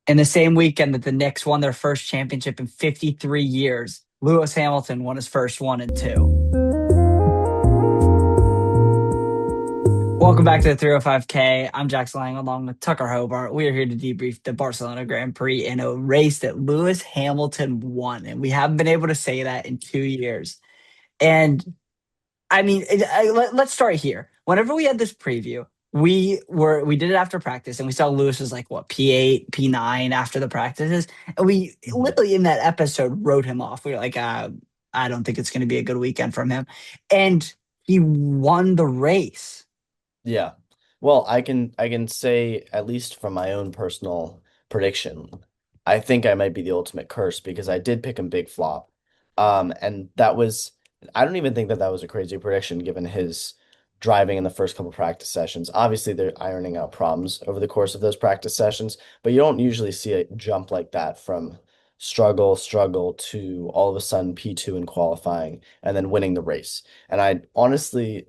In the same weekend that the Knicks won their first championship in 53 years, Lewis Hamilton won his first one and two. Welcome back to the 305K. I'm Jackson Lang along with Tucker Hobart. We are here to debrief the Barcelona Grand Prix in a race that Lewis Hamilton won. And we haven't been able to say that in 2 years. And I mean, let's start here. Whenever we had this preview, we did it after practice, and we saw Lewis was like what P8, P9 after the practices, and we Mhm. literally in that episode wrote him off. We were like, I don't think it's going to be a good weekend from him, and he won the race. Yeah. Well, I can say at least from my own personal prediction, I think I might be the ultimate curse because I did pick him big flop. And that was I don't even think that that was a crazy prediction given his driving in the first couple practice sessions. Obviously, they're ironing out problems over the course of those practice sessions, but you don't usually see a jump like that from struggle to all of a sudden P2 in qualifying and then winning the race. And I honestly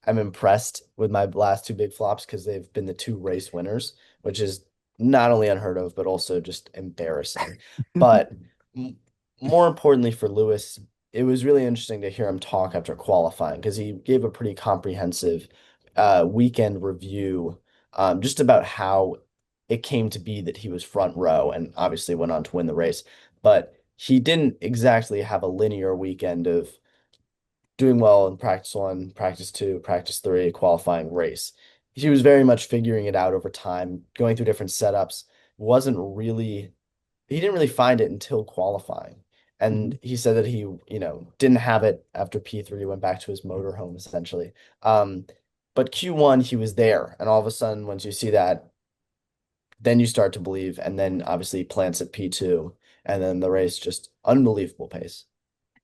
I'm impressed with my last two big flops because they've been the two race winners, which is not only unheard of, but also just embarrassing. But m more importantly for Lewis, it was really interesting to hear him talk after qualifying because he gave a pretty comprehensive weekend review just about how it came to be that he was front row and obviously went on to win the race. But he didn't exactly have a linear weekend of doing well in practice one, practice two, practice three, qualifying race. He was very much figuring it out over time, going through different setups. Wasn't really, he didn't really find it until qualifying. And he said that he, didn't have it after P3, went back to his motorhome essentially. Um, but Q1, he was there. And all of a sudden, once you see that, then you start to believe. And then obviously plants at P2. And then the race just unbelievable pace.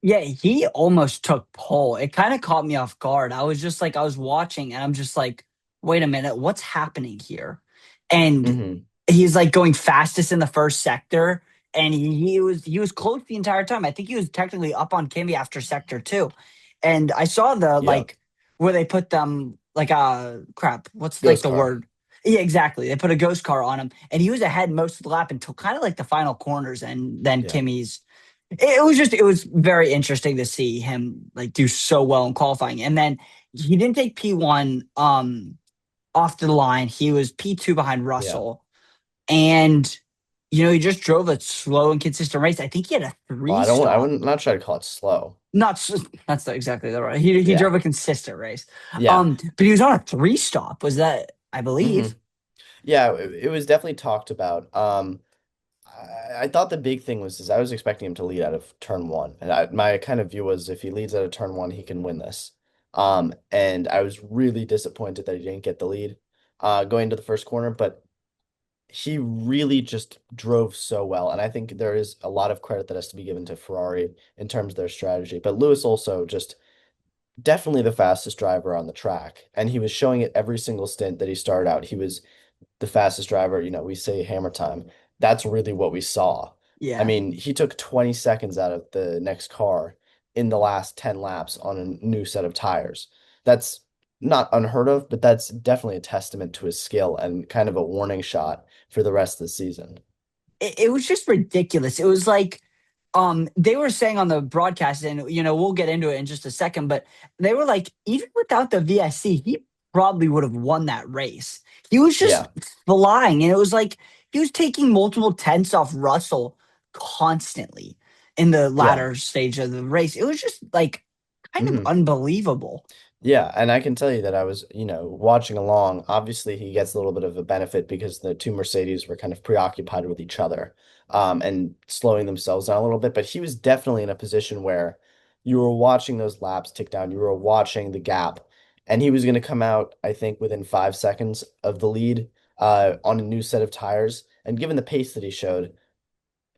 Yeah, he almost took pole. It kind of caught me off guard. I was just like, I was watching and I'm just like, wait a minute, what's happening here? And Hmm. he's like going fastest in the first sector. And he was close the entire time. I think he was technically up on Kimi after sector two. And I saw the Yeah. like where they put them like crap, what's like Ghost the car. word? Yeah, exactly. They put a ghost car on him and he was ahead most of the lap until kind of like the final corners and then Yeah. Kimmy's it was very interesting to see him like do so well in qualifying. And then he didn't take P1 off the line. He was P2 behind Yeah. Russell. And he just drove a slow and consistent race. I think he had a Well, three stop. not try to call it slow. Not that's not exactly the right. He Yeah. drove a consistent race. Yeah. But he was on a three stop. Was that I Hmm. believe? Yeah, it was definitely talked about. I thought the big thing was is I was expecting him to lead out of turn one. And my kind of view was if he leads out of turn one, he can win this. And I was really disappointed that he didn't get the lead going to the first corner, but he really just drove so well. And I think there is a lot of credit that has to be given to Ferrari in terms of their strategy. But Lewis also just definitely the fastest driver on the track. And he was showing it every single stint that he started out. He was the fastest driver. We say hammer time. That's really what we saw. I Yeah. mean, he took 20 seconds out of the next car in the last 10 laps on a new set of tires. That's not unheard of, but that's definitely a testament to his skill and kind of a warning shot for the rest of the season. It was just ridiculous. It was like they were saying on the broadcast, and we'll get into it in just a second, but they were like, even without the VSC, he probably would have won that race. He was just Yeah. flying, and it was like he was taking multiple tenths off Russell constantly in the Yeah. latter stage of the race. It was just like kind of Hmm. unbelievable. Yeah, and I can tell you that I was, watching along. Obviously, he gets a little bit of a benefit because the two Mercedes were kind of preoccupied with each other, and slowing themselves down a little bit. But he was definitely in a position where you were watching those laps tick down, you were watching the gap, and he was going to come out, I think, within 5 seconds of the lead, on a new set of tires. And given the pace that he showed,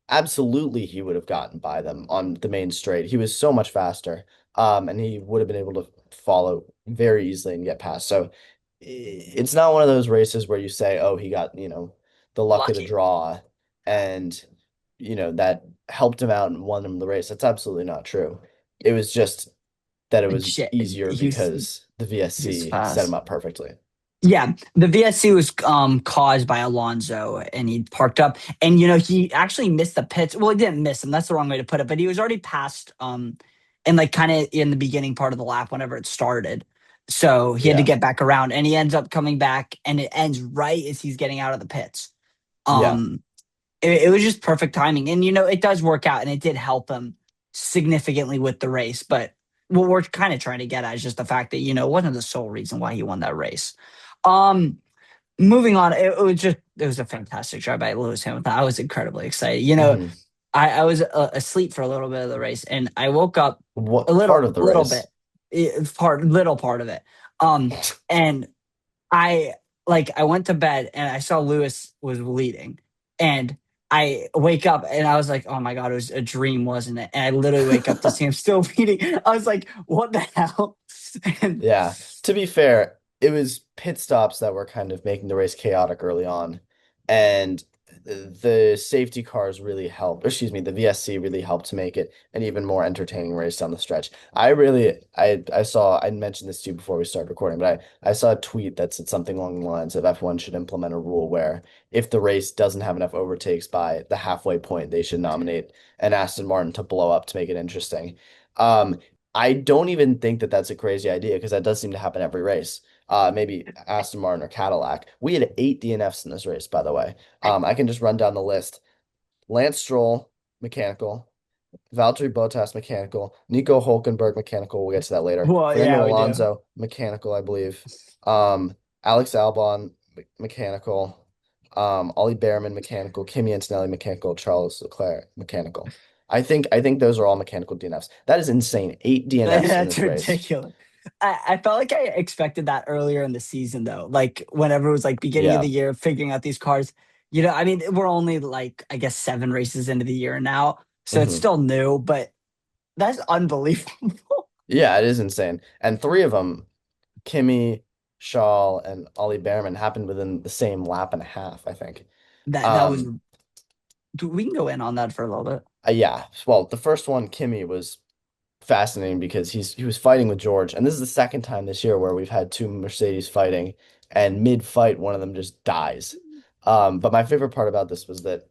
absolutely he would have gotten by them on the main straight. He was so much faster. And he would have been able to follow very easily and get past. So it's not one of those races where you say, oh, he got, the luck of the Lucky. draw and, that helped him out and won him the race. That's absolutely not true. It was just that it was J- easier He was, because the he was VSC set him fast. up perfectly. Yeah, the VSC was caused by Alonso, and he parked up, and he actually missed the pits. Well, he didn't miss them. That's the wrong way to put it. But he was already past, and like kind of in the beginning part of the lap whenever it started. So he had to Yeah. get back around, and he ends up coming back, and it ends right as he's getting out of the pits. Yeah. Um, it was just perfect timing, and it does work out, and it did help him significantly with the race. But what we're kind of trying to get at is just the fact that it wasn't the sole reason why he won that race. Um, Moving on, it was a fantastic drive by Lewis Hamilton. I was incredibly excited. Hmm. I was asleep for a little bit of the race, and I woke up a What part little of the little bit, race? little part of it. And I I went to bed and I saw Lewis was leading, and I wake up and I was like, oh my god, it was a dream, wasn't it? And I literally wake up to see him still leading. I was like, what the hell? And Yeah. To be fair, it was pit stops that were kind of making the race chaotic early on. And the safety cars really helped, or excuse me, the VSC really helped to make it an even more entertaining race down the stretch. I mentioned this to you before we started recording, but I saw a tweet that said something along the lines of F1 should implement a rule where if the race doesn't have enough overtakes by the halfway point, they should nominate an Aston Martin to blow up to make it interesting. Um, I don't even think that that's a crazy idea because that does seem to happen every race. Maybe Aston Martin or Cadillac. We had 8 DNFs in this race, by the way. I can just run down the list. Lance Stroll, mechanical. Valtteri Bottas, mechanical. Nico Hulkenberg, mechanical. We'll get to that later. well, Fernando yeah, we do. Alonso, mechanical, I believe. Alex Albon, mechanical. Ollie Behrman, mechanical. Kimi Antonelli, mechanical. Charles Leclerc, mechanical. I think those are all mechanical DNFs. That is insane. 8 DNFs in That's this race. ridiculous. I felt like I expected that earlier in the season, though. Like whenever it was like beginning of the Yeah. year, figuring out these cars. I mean, we're only like I guess 7 races into the year now, so it's Hmm. still new, but that's unbelievable. Yeah, it is insane. And 3 of them, Kimi, Shaw, and Ollie Behrman, happened within the same lap and a half, I think. That was. Um, We can go in on that for a little bit. yeah. Well, the first one, Kimi, was fascinating because he was fighting with George, and this is the second time this year where we've had 2 Mercedes fighting, and mid-fight, one of them just dies. But my favorite part about this was that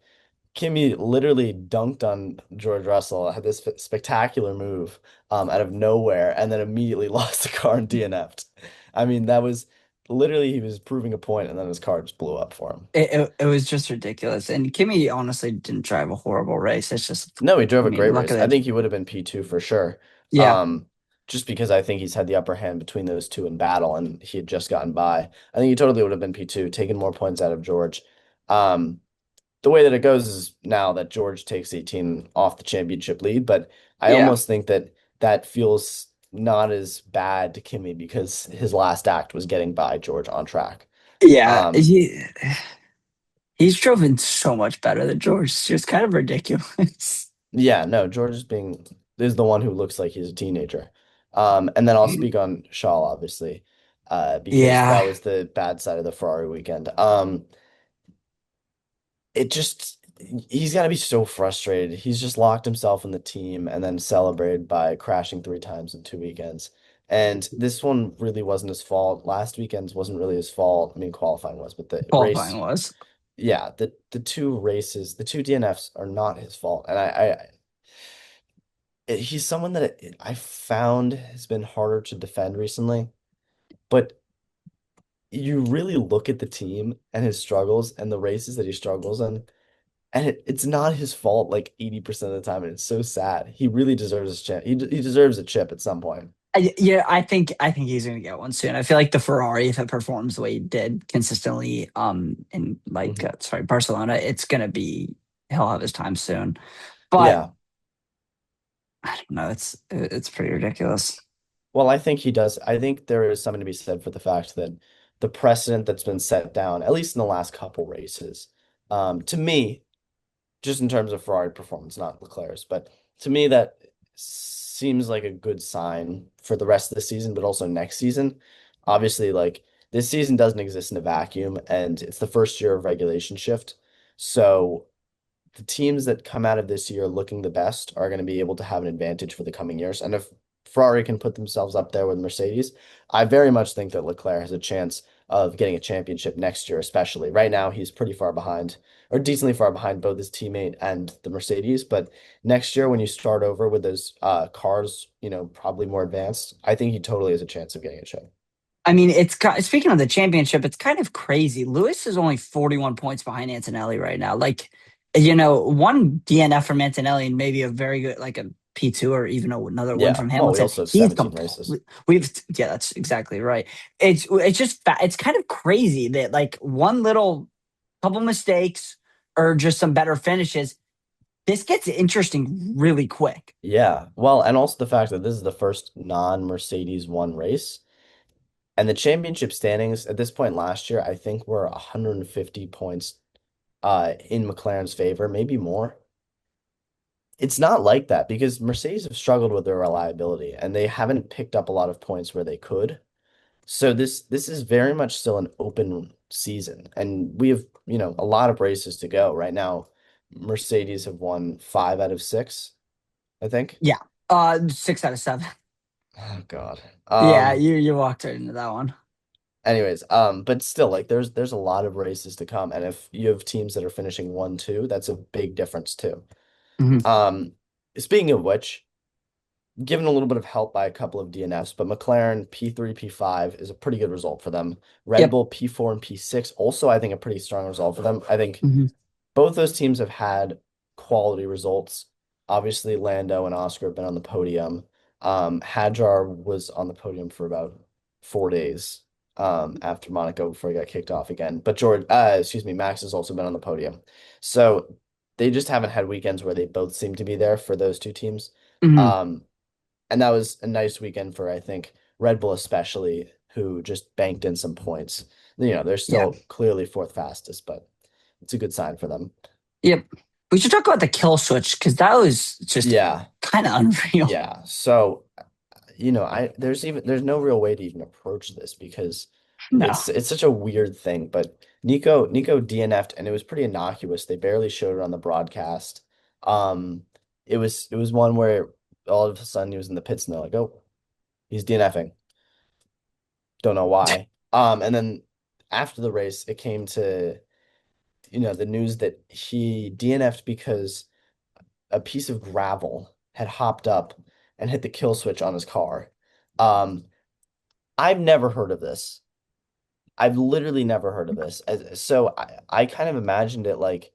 Kimi literally dunked on George Russell, had this spectacular move out of nowhere, and then immediately lost the car and DNF'd. I mean, that was literally he was proving a point, and then his car just blew up for him. It was just ridiculous, and Kimi honestly didn't drive a horrible race. It's just, No, he drove I a mean, great luck race. of I the. think he would have been P2 for sure. Yeah, Um, just because I think he's had the upper hand between those two in battle, and he had just gotten by. I think he totally would have been P2, taking more points out of George. Um, the way that it goes is now that George takes 18 off the championship lead, but I yeah, almost think that that feels not as bad to Kimi because his last act was getting by George on track. yeah. Um, He's driven so much better than George. It's just kind of ridiculous. yeah, no, George is the one who looks like he's a teenager. And then I'll speak on Shaw, obviously, because that Yeah, was the bad side of the Ferrari weekend. It just he's got to be so frustrated. He's just locked himself in the team and then celebrated by crashing 3 times in 2 weekends. And this one really wasn't his fault. Last weekend's wasn't really his fault. I mean, qualifying was, but the qualifying race, was. yeah, the 2 races, the 2 DNFs are not his fault. And he's someone that I found has been harder to defend recently. But you really look at the team and his struggles and the races that he struggles in. And it's not his fault like 80% of the time, and it's so sad. He really deserves his chip. He deserves a chip at some point. Yeah, I think he's gonna get one soon. I feel like the Ferrari, if it performs the way he did consistently, in Hmm. sorry, Barcelona, it's gonna be he'll have his time soon. But Yeah. I don't know. It's pretty ridiculous. Well, I think he does. I think there is something to be said for the fact that the precedent that's been set down, at least in the last couple races, to me, just in terms of Ferrari performance, not Leclerc's, but to me that seems like a good sign for the rest of the season, but also next season. Obviously, like this season doesn't exist in a vacuum, and it's the first year of regulation shift. So the teams that come out of this year looking the best are going to be able to have an advantage for the coming years. And if Ferrari can put themselves up there with Mercedes, I very much think that Leclerc has a chance of getting a championship next year, especially. Right now, he's pretty far behind, or decently far behind both his teammate and the Mercedes. But next year, when you start over with those cars, probably more advanced, I think he totally has a chance of getting a chip. I mean, speaking of the championship, it's kind of crazy. Lewis is only 41 points behind Antonelli right now. Like, one DNF from Antonelli and maybe a very good, like a P2 or even another win Yeah. from Well, we Hamilton. also have He's 17 races. complete. Yeah, that's exactly right. It's just it's kind of crazy that like one little couple mistakes or just some better finishes, this gets interesting really quick. Yeah. Well, and also the fact that this is the first non-Mercedes won race. And the championship standings at this point last year, I think were 150 points in McLaren's favor, maybe more. It's not like that because Mercedes have struggled with their reliability and they haven't picked up a lot of points where they could. So this is very much still an open season, and we have, a lot of races to go. Right now, Mercedes have won 5 out of 6, I think. Yeah. 6 out of 7. Oh God. Yeah, you walked right into that one. Anyways, but still, like there's a lot of races to come, and if you have teams that are finishing 1, 2, that's a big difference too. Mhm. Um, Speaking of which, given a little bit of help by a couple of DNFs, but McLaren P3, P5 is a pretty good result for them. Red Yep. Bull P4 and P6 also, I think, a pretty strong result for them. I think Mhm. both those teams have had quality results. Obviously, Lando and Oscar have been on the podium. Hadjar was on the podium for about 4 days after Monaco before he got kicked off again. But Max has also been on the podium. So they just haven't had weekends where they both seem to be there for those two teams. Mhm. Um, and that was a nice weekend for, I think, Red Bull especially, who just banked in some points. They're Yeah. still clearly fourth fastest, but it's a good sign for them. Yep. We should talk about the kill switch because that was just Yeah, kind of unreal. yeah. So, there's no real way to even approach this because No. it's such a weird thing. But Nico DNF'd and it was pretty innocuous. They barely showed it on the broadcast. Um, it was one where all of a sudden he was in the pits and they're like, oh, he's DNFing. Don't know why. And then after the race, it came to, the news that he DNF'd because a piece of gravel had hopped up and hit the kill switch on his car. Um, I've never heard of this. I've literally never heard of this. So I kind of imagined it like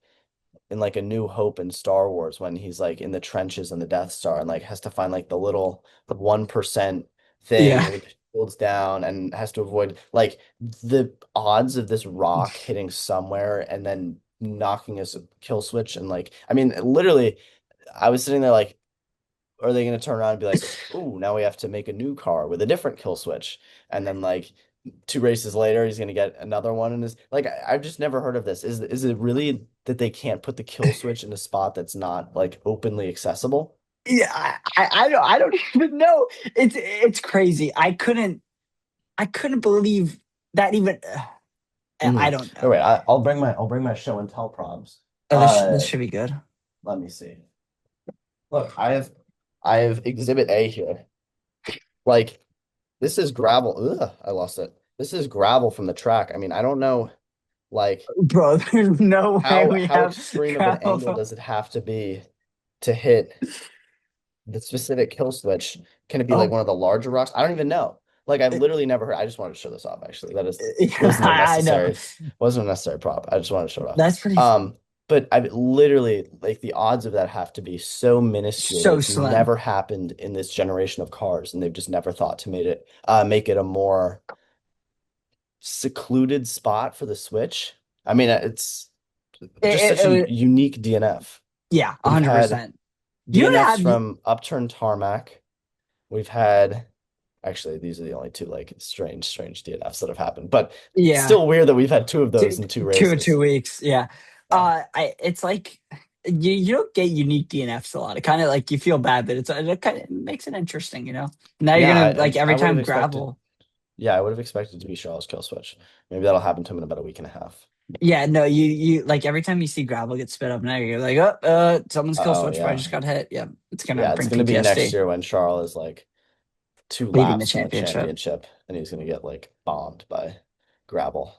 in like A New Hope in Star Wars when he's like in the trenches in the Death Star and like has to find like the little 1% thing Yeah. and he builds down and has to avoid like the odds of this rock hitting somewhere and then knocking his kill switch and like I mean literally I was sitting there like are they going to turn around and be like, "Ooh, now we have to make a new car with a different kill switch," and then like 2 races later, he's going to get another one, and is like, I've just never heard of this. Is it really that they can't put the kill switch in a spot that's not like openly accessible? Yeah. I don't even know. It's crazy. I couldn't believe that even. I Hmm. don't Oh, know. wait, I'll bring my show and tell props. Oh, this should be good. Let me see. Look, I have Exhibit A here. Like this is gravel. Ugh, I lost it. This is gravel from the track. I mean, I don't know. Like Bro, there's no way how we how have extreme of an gravel. angle does it have to be to hit the specific kill switch? Can it be like Oh, one of the larger rocks? I don't even know. Like I've literally never heard. I just wanted to show this off actually. That is yeah, wasn't a I know. necessary wasn't a necessary prop. I just wanted to show it off. That's pretty But I've literally like the odds of that have to be so minuscule that so it's slim. never happened in this generation of cars, and they've just never thought to make it a more secluded spot for the Switch. I mean, it's It, just it, such it a was, unique DNF. yeah, We've had 100%. You know DNFs what have from upturned tarmac. We've had actually these are the only two like strange DNFs that have happened, but yeah, still weird that we've had two of those two, in two two races. 2 weeks. Yeah. Yeah. It's like you don't get unique DNFs a lot. It kind of like you feel bad, but it kind of makes it interesting. Now you're Yeah, gonna I like every I would have time expected. gravel. Yeah, I would have expected to be Charles kill switch. Maybe that'll happen to him in about a week and a half. Yeah, no, you like every time you see gravel get spit up now, you're like, oh, someone's kill Oh switch probably yeah. just got hit. Yeah, it's gonna Yeah, it's bring gonna be next PTSD. year when Charles is like two Leading the laps from the championship. championship and he's gonna get like bombed by gravel.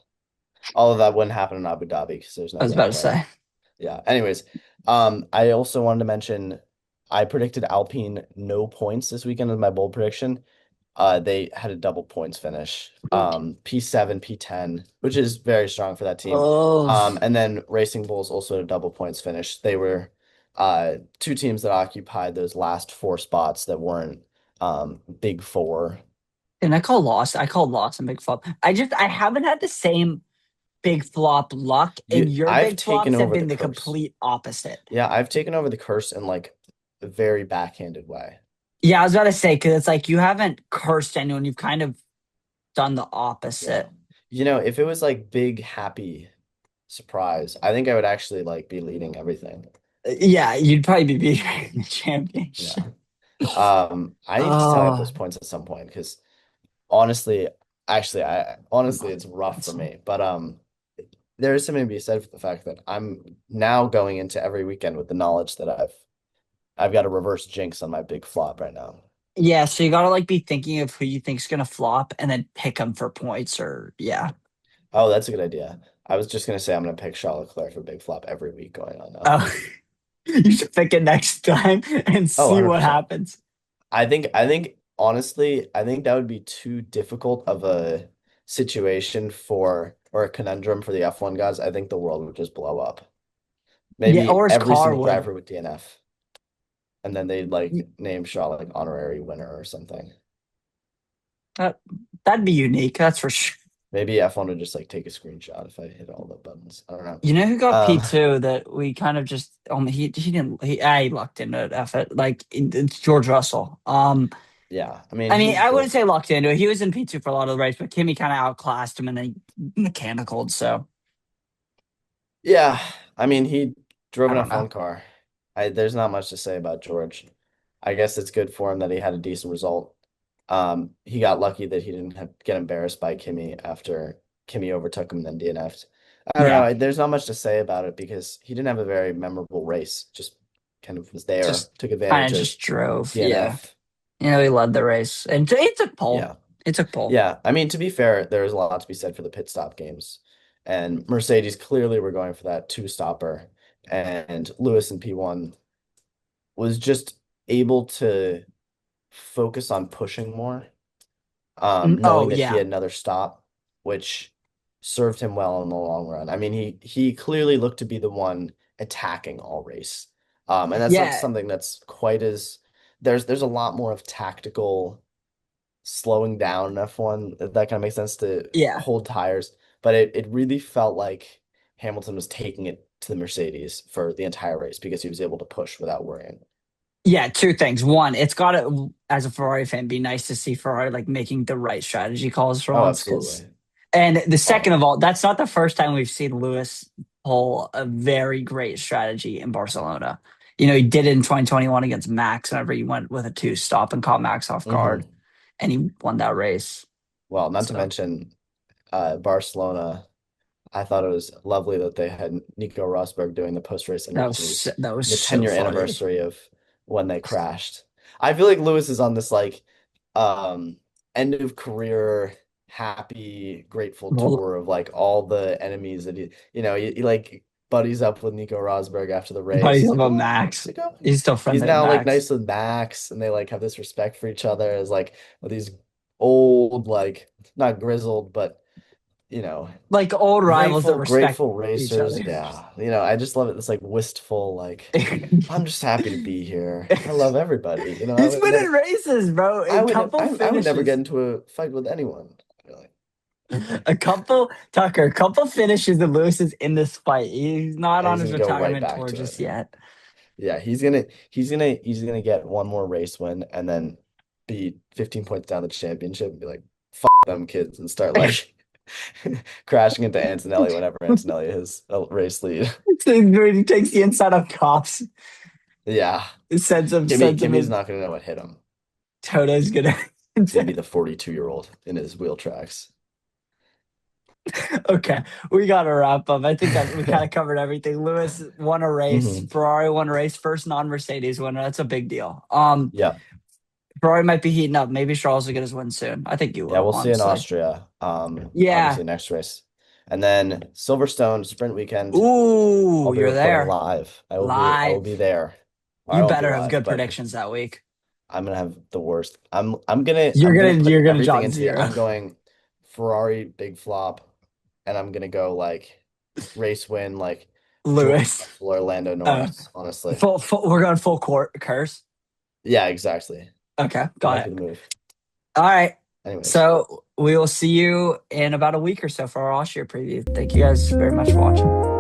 Although that wouldn't happen in Abu Dhabi because there's I no was about to gravel. say. Yeah. Anyways, I also wanted to mention I predicted Alpine no points this weekend as my bold prediction. They had a double points finish. P7, P10, which is very strong for that team. Oh, And then Racing Bulls also had a double points finish. They were two teams that occupied those last four spots that weren't big four. and I call loss. I call loss and big flop. I haven't had the same big flop luck, and your I've big taken flops have over the been the curse. complete opposite. Yeah, I've taken over the curse in like a very backhanded way. Yeah, I was about to say because it's like you haven't cursed anyone. You've kind of done the Yeah. opposite. If it was like big happy surprise, I think I would actually like be leading everything. Yeah, you'd probably be beating the Yeah. championship. I need to tally up those Oh, points at some point because honestly, actually, I honestly it's rough for me. But there is something to be said for the fact that I'm now going into every weekend with the knowledge that I've got a reverse jinx on my big flop right now. yeah. So you gotta like be thinking of who you think's gonna flop, and then pick them for points. Or yeah. Oh, that's a good idea. I was just gonna say I'm gonna pick Charles Leclerc for big flop every week going on now. Oh, you should pick it next time and Oh, see what 100%. happens. I think honestly, I think that would be too difficult of a situation for or a conundrum for the F1 guys. I think the world would just blow up. Yeah, Maybe or his every car single would. driver would DNF, and then they'd like name Shaw like honorary winner or something. That that'd be unique. That's for sure. Maybe F1 would just like take a screenshot if I hit all the buttons. I don't know. You know who got Um, P2 that we kind of just only he didn't he lucked into it. F it like it's George Russell. yeah, I mean I mean he's I wouldn't good. say lucked into it. He was in P2 for a lot of the race, but Kimi kind of outclassed him and then he mechanicaled. So Yeah, I mean he drove I an don't know. F1 car. There's not much to say about George. I guess it's good for him that he had a decent result. He got lucky that he didn't get embarrassed by Kimi after Kimi overtook him and then DNF'd. I don't Yeah, know. There's not much to say about it because he didn't have a very memorable race. Just kind of was there, just took kind advantage of of just drove. Yeah, DNF. he led the race and it took pole. Yeah. It took pole. Yeah. I mean, to be fair, there's a lot to be said for the pit stop games. And Mercedes clearly were going for that two stopper. And Lewis in P1 was just able to focus on pushing more, knowing Oh that he yeah, had another stop, which served him well in the long run. I mean, he clearly looked to be the one attacking all race. And that's not yeah, something that's quite as there's a lot more of tactical slowing down in F1. If that kind of makes sense to yeah. hold tires. But it really felt like Hamilton was taking it to the Mercedes for the entire race because he was able to push without worrying. Yeah, two things. One, it's got to, as a Ferrari fan, be nice to see Ferrari like making the right strategy calls for Oh, once. Because, absolutely. and the second of Um, all, that's not the first time we've seen Lewis pull a very great strategy in Barcelona. He did it in 2021 against Max whenever he went with a two stop and caught Max off guard, mhm. and he won that race. Well, not to So mention Barcelona. I thought it was lovely that they had Nico Rosberg doing the post-race interviews, that was the so 10-year funny. anniversary of when they crashed. I feel like Lewis is on this like um end of career happy grateful Well, tour of like all the enemies that he like buddies up with Nico Rosberg after the but race. he's He's like, about "Oh, how's Max. it going?" He's still He's friendly with now like Max. nice with Max and they like have this respect for each other as like these old like not grizzled but you know Like old rivals that respect grateful each racers. other. Yeah. I just love it. This like wistful, like, I'm just happy to be here. I love everybody. I He's would never, winning races, bro. A couple I would never get finishes. into a fight with anyone, really. A couple finishes and Lewis is in this fight. He's not And on he's his gonna go right retirement back tour to just it. yet. Yeah, he's gonna get one more race win and then be 15 points down the championship and be like, fuck them kids and start like crashing into Antonelli whenever Antonelli has a race lead. So he takes the inside of cops, Yeah. sends him Kimmy's in. not gonna know what hit him. Toto's gonna. It's gonna be the 42-year-old in his wheel tracks. Okay, we gotta wrap up. I think that we kind of covered everything. Lewis won a race. Hmm. Ferrari won a race. First non-Mercedes winner. That's a big deal. Yeah. Ferrari might be heating up. Maybe Charles will get his win soon. I think you Yeah, will, we'll see in honestly. Austria. Yeah. Obviously next race. And then Silverstone sprint weekend. I'll Ooh, be you're reporting there. live. I will be Live. there. I You won't be better have live, good but predictions that week. I'm gonna have the worst. I'm gonna You're I'm gonna gonna put you're gonna everything jot into zero. I'm going Ferrari big flop, and I'm gonna go like race win like George Lewis. Russell or Lando Uh, Norris, honestly. full we're going full court curse. Yeah, exactly. Okay, That got might be it. the move. All right. Anyways, So we will see you in about a week or so for our Austria preview. Thank you guys very much for watching.